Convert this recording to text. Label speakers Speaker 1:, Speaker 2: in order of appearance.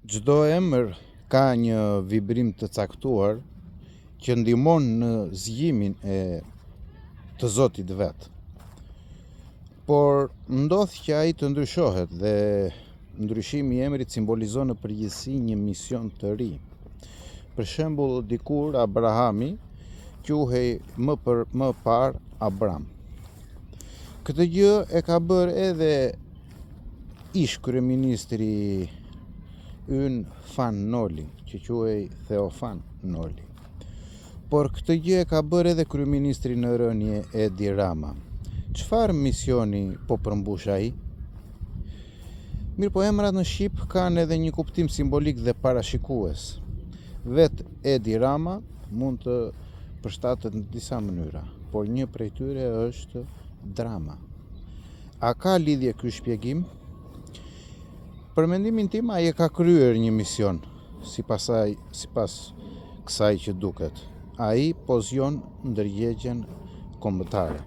Speaker 1: Çdo emër ka një vibrim të caktuar që ndihmon në zgjimin e të Zotit vet. Por ndodh që ai të ndryshohet dhe ndryshimi i emrit simbolizon në përgjithësi një mision të ri. Për shembull, dikur Abrahami quhej më parë Abram. Këtë gjë e ka bërë edhe ish kryeministri ynë Fan Noli, që quhej Theofan Noli. Por këtë gjë e ka bërë edhe kryeministri në rënje Edi Rama. Çfarë misioni po përmbush ai? Mirë, po emrat në shqip kanë edhe një kuptim simbolik dhe parashikues. Vet Edi Rama mund të përshtatet në disa mënyra, por një prej tyre është drama. A ka lidhje ky shpjegim? Për mendimin tim, ai e ka kryer një mision, sipas kësaj që duket. Ai po zgjon ndërgjegjën kombëtare.